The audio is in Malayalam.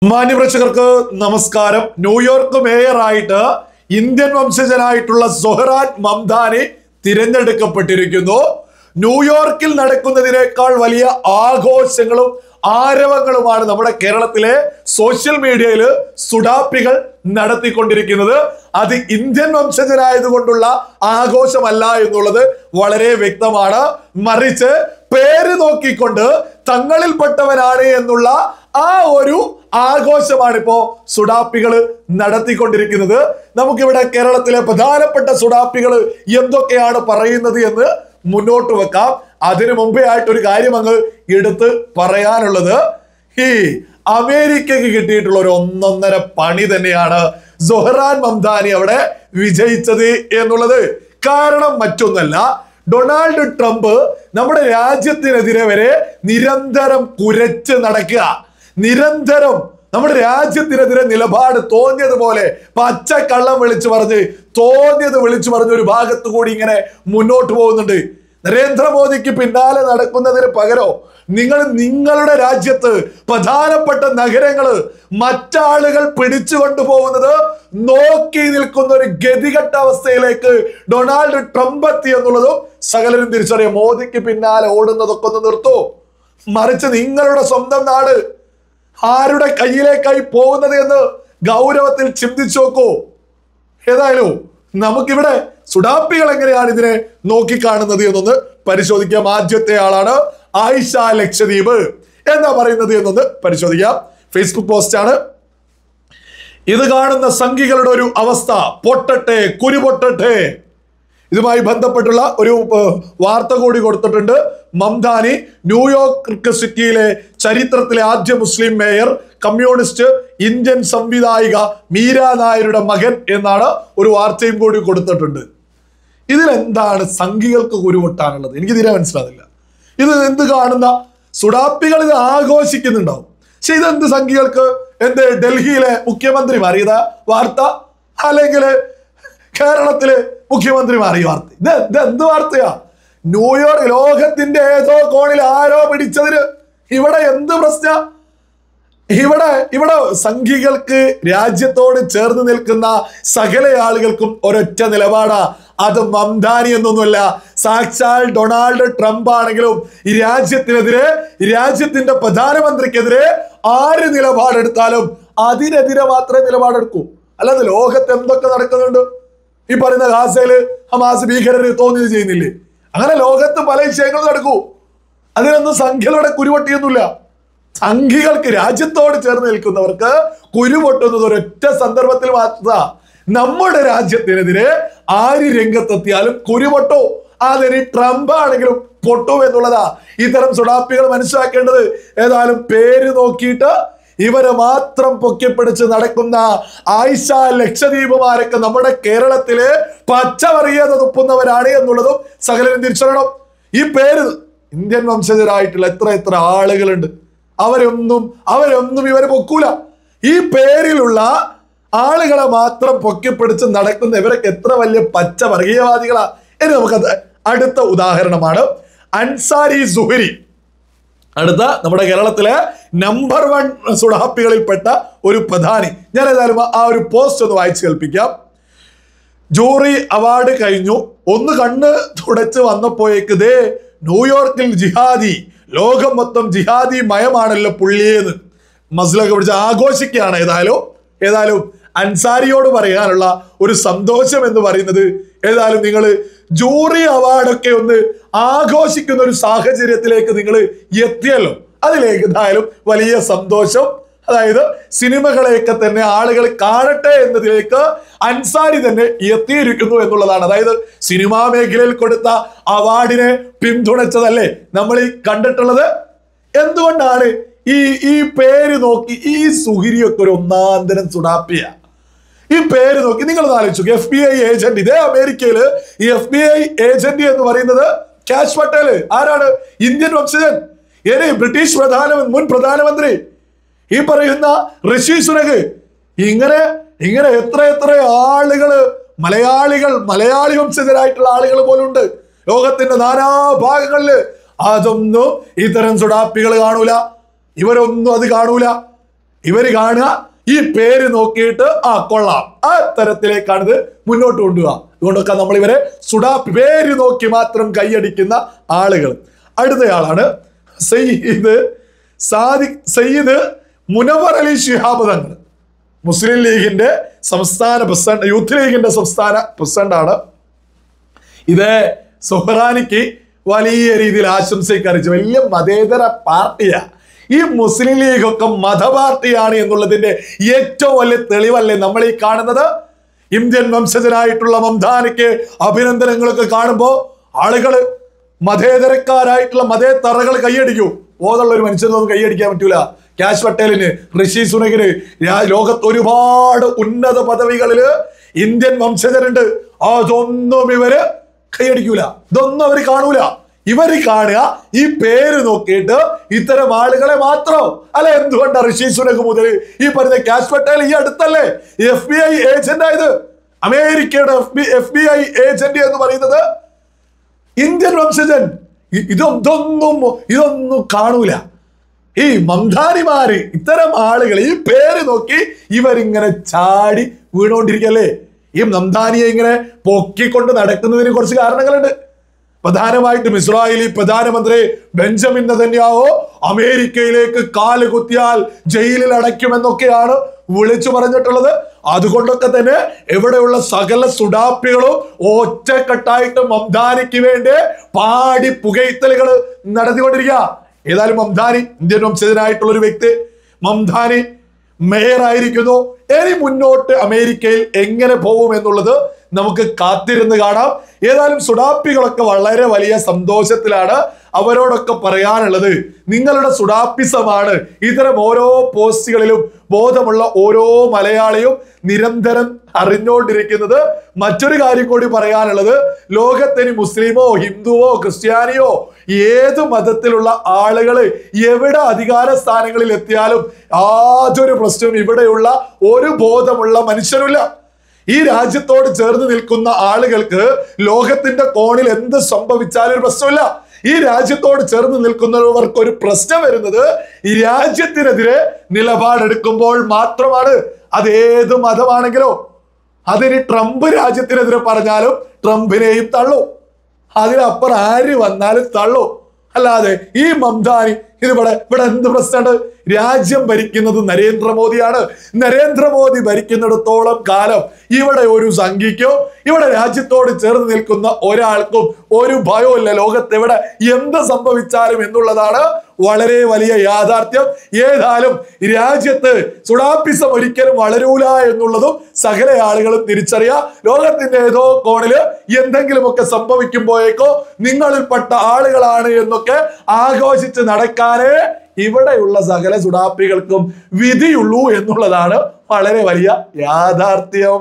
മാന്യപ്രേക്ഷകർക്ക് നമസ്കാരം. ന്യൂയോർക്ക് മേയറായിട്ട് ഇന്ത്യൻ വംശജനായിട്ടുള്ള സൊഹ്റാൻ മംദാനി തിരഞ്ഞെടുക്കപ്പെട്ടിരിക്കുന്നു. ന്യൂയോർക്കിൽ നടക്കുന്നതിനേക്കാൾ വലിയ ആഘോഷങ്ങളും ആരവങ്ങളുമാണ് നമ്മുടെ കേരളത്തിലെ സോഷ്യൽ മീഡിയയിൽ സുഡാപ്പികൾ നടത്തിക്കൊണ്ടിരിക്കുന്നത്. അത് ഇന്ത്യൻ വംശജനായതുകൊണ്ടുള്ള ആഘോഷമല്ല എന്നുള്ളത് വളരെ വ്യക്തമാണ്. മറിച്ച് പേര് നോക്കിക്കൊണ്ട് തങ്ങളിൽപ്പെട്ടവനാണ് എന്നുള്ള ആ ഒരു ആഘോഷമാണ് ഇപ്പോ സുഡാപ്പികൾ നടത്തിക്കൊണ്ടിരിക്കുന്നത്. നമുക്കിവിടെ കേരളത്തിലെ പ്രധാനപ്പെട്ട സുഡാപ്പികൾ എന്തൊക്കെയാണ് പറയുന്നത് എന്ന് മുന്നോട്ട് വെക്കാം. അതിനു മുമ്പേ ആയിട്ട് ഒരു കാര്യം അങ്ങ് എടുത്ത് പറയാനുള്ളത്, ഈ അമേരിക്കക്ക് കിട്ടിയിട്ടുള്ള ഒരു ഒന്നൊന്നര പണി തന്നെയാണ് സൊഹ്റാൻ മംദാനി അവിടെ വിജയിച്ചത് എന്നുള്ളത്. കാരണം മറ്റൊന്നല്ല, ഡൊണാൾഡ് ട്രംപ് നമ്മുടെ രാജ്യത്തിനെതിരെ വരെ നിരന്തരം കുരച്ച് നടക്കുക, നിരന്തരം നമ്മുടെ രാജ്യത്തിനെതിരെ നിലപാട് തോന്നിയതുപോലെ പച്ചക്കള്ളം വിളിച്ചു പറഞ്ഞ് തോന്നിയത് വിളിച്ചു പറഞ്ഞ് ഒരു ഭാഗത്തു കൂടി ഇങ്ങനെ മുന്നോട്ട് പോകുന്നുണ്ട്. നരേന്ദ്രമോദിക്ക് പിന്നാലെ നടക്കുന്നതിന് പകരം നിങ്ങളുടെ രാജ്യത്ത് പ്രധാനപ്പെട്ട നഗരങ്ങള് മറ്റാളുകൾ പിടിച്ചുകൊണ്ടു പോകുന്നത് നോക്കി നിൽക്കുന്ന ഒരു ഗതികെട്ട അവസ്ഥയിലേക്ക് ഡൊണാൾഡ് ട്രംപ് എത്തി എന്നുള്ളതും സകലരും തിരിച്ചറിയാം. മോദിക്ക് പിന്നാലെ ഓടുന്നതൊക്കെ ഒന്ന് നിർത്തൂ. മറിച്ച് നിങ്ങളുടെ സ്വന്തം നാട് ആരുടെ കയ്യിലേക്കായി പോകുന്നത് എന്ന് ഗൗരവത്തിൽ ചിന്തിച്ചു നോക്കൂ. ഏതായാലും നമുക്കിവിടെ സുഡാപ്പികൾ എങ്ങനെയാണ് ഇതിനെ നോക്കിക്കാണുന്നത് എന്നൊന്ന് പരിശോധിക്കാം. ആദ്യത്തെ ആളാണ് ആയിഷ ലക്ഷദ്വീപ്. എന്താ പറയുന്നത് എന്നൊന്ന് പരിശോധിക്കാം. ഫേസ്ബുക്ക് പോസ്റ്റാണ്. ഇത് കാണുന്ന സംഘികളുടെ ഒരു അവസ്ഥ പൊട്ടട്ടെ, കുരു പൊട്ടട്ടെ. ഇതുമായി ബന്ധപ്പെട്ടുള്ള ഒരു വാർത്ത കൂടി കൊടുത്തിട്ടുണ്ട്. മംദാനി ന്യൂയോർക്ക് സിറ്റിയിലെ ചരിത്രത്തിലെ ആദ്യ മുസ്ലിം മേയർ, കമ്മ്യൂണിസ്റ്റ് ഇന്ത്യൻ സംവിധായിക മീര നായരുടെ മകൻ എന്നാണ് ഒരു വാർത്തയും കൂടി കൊടുത്തിട്ടുണ്ട്. ഇതിലെന്താണ് സംഘികൾക്ക് കുരുപൊട്ടാനുള്ളത്? എനിക്ക് തീരെ മനസ്സിലാവില്ല. ഇത് എന്ത് കാണുന്ന സുഡാപ്പികൾ ഇത് ആഘോഷിക്കുന്നുണ്ടാവും. പക്ഷെ ഇതെന്ത് സംഘികൾക്ക്? എന്ത് ഡൽഹിയിലെ മുഖ്യമന്ത്രി മാറിയത വാർത്ത, അല്ലെങ്കിൽ കേരളത്തിലെ മുഖ്യമന്ത്രി മാറിയ വാർത്ത? ഇത് എന്ത് വാർത്തയാ? ന്യൂയോർക്ക് ലോകത്തിന്റെ ഏതോ കോണിൽ ആരോ പിടിച്ചതിന് ഇവിടെ എന്ത് പ്രശ്ന? ഇവിടെ സംഘികൾക്ക് രാജ്യത്തോട് ചേർന്ന് നിൽക്കുന്ന സകല ആളുകൾക്കും ഒരൊറ്റ നിലപാടാ. അത് മംദാനി എന്നൊന്നുമല്ല, സാക്ഷാൽ ഡൊണാൾഡ് ട്രംപ് ആണെങ്കിലും ഈ രാജ്യത്തിനെതിരെ, രാജ്യത്തിന്റെ പ്രധാനമന്ത്രിക്കെതിരെ ആര് നിലപാടെടുത്താലും അതിനെതിരെ മാത്രമേ നിലപാടെടുക്കൂ. അല്ലാതെ ലോകത്ത് എന്തൊക്കെ നടക്കുന്നുണ്ട്, ഈ പറയുന്ന ഗാസയില് ഹമാസ് ഭീകരര് തോന്നിയത് ചെയ്യുന്നില്ലേ, അങ്ങനെ ലോകത്ത് പല വിഷയങ്ങളും നടക്കൂ. അതിനൊന്നും സംഖ്യകളുടെ കുരുപൊട്ടിയൊന്നുമില്ല. സംഘികൾക്ക്, രാജ്യത്തോട് ചേർന്ന് നിൽക്കുന്നവർക്ക് കുരുപൊട്ടുന്നത് ഒരൊറ്റ സന്ദർഭത്തിൽ മാത്രം. നമ്മുടെ രാജ്യത്തിനെതിരെ ആര് രംഗത്തെത്തിയാലും കുരുപൊട്ടോ. അതിന് ട്രംപ് ആണെങ്കിലും പൊട്ടു എന്നുള്ളതാ ഇത്തരം സുഡാപ്പികൾ മനസ്സിലാക്കേണ്ടത്. ഏതായാലും പേര് നോക്കിയിട്ട് ഇവരെ മാത്രം പൊക്കിപ്പിടിച്ച് നടക്കുന്ന ആയിഷ ലക്ഷദ്വീപുമാരൊക്കെ നമ്മുടെ കേരളത്തില് പച്ചവറിയാതെ തുപ്പുന്നവരാണ് എന്നുള്ളതും സകലരും തിരിച്ചറിയണം. ഈ പേര് ഇന്ത്യൻ വംശജരായിട്ടുള്ള എത്ര ആളുകളുണ്ട്, അവരൊന്നും ഇവരെ പൊക്കൂല. ഈ പേരിലുള്ള ആളുകളെ മാത്രം പൊക്കിപ്പിടിച്ച് നടക്കുന്ന ഇവരൊക്കെ എത്ര വലിയ പച്ച വർഗീയവാദികളാ. ഇനി നമുക്കത് അടുത്ത ഉദാഹരണമാണ് അൻസാരി സുഹരി. അടുത്ത നമ്മുടെ കേരളത്തിലെ നമ്പർ 1 സുഡാപ്പികളിൽപ്പെട്ട ഒരു പ്രധാനി. ഞാൻ ഏതായാലും ആ ഒരു പോസ്റ്റ് ഒന്ന് വായിച്ചു കേൾപ്പിക്കാം. ജൂറി അവാർഡ് കഴിഞ്ഞു, ഒന്ന് കണ്ണ് തുടച്ച് വന്നപ്പോയേക്ക് ദേ ന്യൂയോർക്കിൽ ജിഹാദി, ലോകം മൊത്തം ജിഹാദി മയമാണല്ലോ പുള്ളിയെന്ന് മസ്ലൊക്കെ പിടിച്ച് ആഘോഷിക്കുകയാണ്. ഏതായാലും അൻസാരിയോട് പറയാനുള്ള ഒരു സന്തോഷം എന്ന് പറയുന്നത്, ഏതായാലും നിങ്ങൾ ജൂറി അവാർഡൊക്കെ ഒന്ന് ആഘോഷിക്കുന്ന ഒരു സാഹചര്യത്തിലേക്ക് നിങ്ങൾ എത്തിയല്ലോ, അതിലേക്ക് എന്തായാലും വലിയ സന്തോഷം. അതായത് സിനിമകളെയൊക്കെ തന്നെ ആളുകൾ കാണട്ടെ എന്നതിലേക്ക് അൻസാരി തന്നെ എത്തിയിരിക്കുന്നു എന്നുള്ളതാണ്. അതായത് സിനിമാ മേഖലയിൽ കൊടുത്ത അവാർഡിനെ പിന്തുണച്ചതല്ലേ നമ്മൾ ഈ കണ്ടിട്ടുള്ളത്. എന്തുകൊണ്ടാണ് ഈ പേര് നോക്കി ഈ സുഹിരിയൊക്കെ ഒരു ഒന്നാന്തരം സുഡാപ്പിയ? ഈ പേര് നോക്കി നിങ്ങൾ ആലോചിച്ചു. FBI ഏജന്റ്, ഇതേ അമേരിക്കയില് ഈ FBI ഏജന്റ് എന്ന് പറയുന്നത് കാഷ് പട്ടേൽ ആരാണ്? ഇന്ത്യൻ വംശജൻ. ബ്രിട്ടീഷ് മുൻ പ്രധാനമന്ത്രി ഈ പറയുന്ന ഋഷി സുനക്. ഇങ്ങനെ എത്ര ആളുകള്, മലയാളി വംശജരായിട്ടുള്ള ആളുകൾ പോലും ഉണ്ട് ലോകത്തിന്റെ നാനാഭാഗങ്ങളില്. അതൊന്നും ഇത്തരം സുഡാപ്പികൾ കാണൂല. ഇവരൊന്നും അത് കാണൂല. ഇവര് കാണുക, ഈ പേര് നോക്കിയിട്ട് കൊള്ളാം, ആ തരത്തിലേക്കാണ് ഇത് മുന്നോട്ട് കൊണ്ടുപോവുക. അതുകൊണ്ടൊക്കെ നമ്മൾ ഇവരെ സുഡാപ്പി പേര് നോക്കി മാത്രം കൈയടിക്കുന്ന ആളുകൾ. അടുത്തയാളാണ് സയ്യിദ് മുനവർ അലി ശിഹാബ് തങ്ങൾ. മുസ്ലിം ലീഗിന്റെ സംസ്ഥാന പ്രസിഡന്റ്, യൂത്ത് ലീഗിന്റെ സംസ്ഥാന പ്രസിഡന്റാണ്. ഇത് സുഹ്റാനിക്ക് വലിയ രീതിയിൽ ആശംസയൊക്കെ അറിയിച്ചു. വലിയ മതേതര പാർട്ടിയാ ഈ മുസ്ലിം ലീഗൊക്കെ. മത പാർട്ടിയാണ് എന്നുള്ളതിന്റെ ഏറ്റവും വലിയ തെളിവല്ലേ നമ്മൾ ഈ കാണുന്നത്. ഇന്ത്യൻ വംശജനായിട്ടുള്ള മംധാനിക്ക് അഭിനന്ദനങ്ങളൊക്കെ കാണുമ്പോ ആളുകള് മതേതരക്കാരായിട്ടുള്ള മതേതറകൾ കൈയടിക്കൂ. ബോധമുള്ള ഒരു മനുഷ്യനൊന്നും കൈയടിക്കാൻ പറ്റൂല. കാശ് പട്ടേലിന്, ഋഷി സുനകിന്, ലോകത്ത് ഒരുപാട് ഉന്നത പദവികളില് ഇന്ത്യൻ വംശജരുണ്ട്. അതൊന്നും ഇവര് കൈയടിക്കൂല, ഇതൊന്നും അവര് കാണൂല. ഇവര് കാണുക ഈ പേര് നോക്കിയിട്ട് ഇത്തരം ആളുകളെ മാത്രം. അല്ല, എന്തുകൊണ്ടാ ഋഷി സുനക് മുതൽ ഈ പറഞ്ഞ കാശ് പട്ടേൽ ഈ അടുത്തല്ലേ FBI ഏജന്റ് ആയത്? അമേരിക്കയുടെ FBI ഏജന്റ് എന്ന് പറയുന്നത് ഇന്ത്യൻ വംശജൻ. ഇതൊന്നും കാണൂല. ഈ മംധാനിമാര്, ഇത്തരം ആളുകൾ ഈ പേര് നോക്കി ഇവരിങ്ങനെ ചാടി വീണുകൊണ്ടിരിക്കല്ലേ. ഈ മംധാനിയെ ഇങ്ങനെ പൊക്കിക്കൊണ്ട് നടക്കുന്നതിന് കുറച്ച് കാരണങ്ങളുണ്ട്. പ്രധാനമായിട്ടും ഇസ്രായേലി പ്രധാനമന്ത്രി ബെഞ്ചമിൻ നെതന്യാഹു അമേരിക്കയിലേക്ക് കാല് കുത്തിയാൽ ജയിലിൽ അടയ്ക്കുമെന്നൊക്കെയാണ് വിളിച്ചു പറഞ്ഞിട്ടുള്ളത്. അതുകൊണ്ടൊക്കെ തന്നെ ഇവിടെയുള്ള സകല സുഡാപ്പികളും ഒറ്റക്കെട്ടായിട്ട് മംധാനിക്ക് വേണ്ടി പാടി പുകയ്ത്തലുകൾ നടത്തിക്കൊണ്ടിരിക്കുക. ഏതായാലും മംധാനി ഇന്ത്യൻ വംശജനായിട്ടുള്ള ഒരു വ്യക്തി, മംധാനി മേയർ ആയിരിക്കുന്നു. ഇനി മുന്നോട്ട് അമേരിക്കയിൽ എങ്ങനെ പോകും എന്നുള്ളത് നമുക്ക് കാത്തിരുന്ന് കാണാം. ഏതായാലും സുഡാപ്പികളൊക്കെ വളരെ വലിയ സന്തോഷത്തിലാണ്. അവരോടൊക്കെ പറയാനുള്ളത്, നിങ്ങളുടെ സുഡാപ്പിസമാണ് ഇത്തരം ഓരോ പോസ്റ്റുകളിലും ബോധമുള്ള ഓരോ മലയാളിയും നിരന്തരം അറിഞ്ഞുകൊണ്ടിരിക്കുന്നത്. മറ്റൊരു കാര്യം കൂടി പറയാനുള്ളത്, ലോകത്തിന് മുസ്ലിമോ ഹിന്ദുവോ ക്രിസ്ത്യാനിയോ ഏത് മതത്തിലുള്ള ആളുകൾ എവിടെ അധികാര സ്ഥാനങ്ങളിൽ എത്തിയാലും യാതൊരു പ്രശ്നവും ഇവിടെയുള്ള ഒരു ബോധമുള്ള മനുഷ്യരുമില്ല. ഈ രാജ്യത്തോട് ചേർന്ന് നിൽക്കുന്ന ആളുകൾക്ക് ലോകത്തിന്റെ കോണിൽ എന്ത് സംഭവിച്ചാലും ഒരു പ്രശ്നമില്ല. ഈ രാജ്യത്തോട് ചേർന്ന് നിൽക്കുന്നവർക്ക് ഒരു പ്രശ്നം വരുന്നത് ഈ രാജ്യത്തിനെതിരെ നിലപാടെടുക്കുമ്പോൾ മാത്രമാണ്. അതേത് മതമാണെങ്കിലോ. അതിന് ട്രംപ് രാജ്യത്തിനെതിരെ പറഞ്ഞാലും ട്രംപിനെയും തള്ളൂ, അതിനപ്പുറം ആര് വന്നാലും തള്ളൂ. അല്ലാതെ ഈ മംധാനി ഇവിടെ എന്ത് പ്രശ്നമുണ്ട്? രാജ്യം ഭരിക്കുന്നത് നരേന്ദ്രമോദിയാണ്. നരേന്ദ്രമോദി ഭരിക്കുന്നിടത്തോളം കാലം ഇവിടെ ഒരു സംഖ്യയ്ക്കോ ഇവിടെ രാജ്യത്തോട് ചേർന്ന് നിൽക്കുന്ന ഒരാൾക്കും ഒരു ഭയവുമില്ല. ലോകത്തെവിടെ എന്ത് സംഭവിച്ചാലും എന്നുള്ളതാണ് വളരെ വലിയ യാഥാർത്ഥ്യം. ഏതായാലും രാജ്യത്ത് സുഡാപ്പിസം ഒരിക്കലും വളരൂല എന്നുള്ളതും സകല ആളുകളും തിരിച്ചറിയാം. ലോകത്തിന്റെ ഏതോ കോണില് എന്തെങ്കിലുമൊക്കെ സംഭവിക്കുമ്പോഴേക്കോ നിങ്ങളിൽപ്പെട്ട ആളുകളാണ് എന്നൊക്കെ ആഘോഷിച്ച് നടക്കാനേ ഇവിടെയുള്ള സകല സുഡാപ്പികൾക്കും വിധിയുള്ളൂ എന്നുള്ളതാണ് വളരെ വലിയ യാഥാർത്ഥ്യം.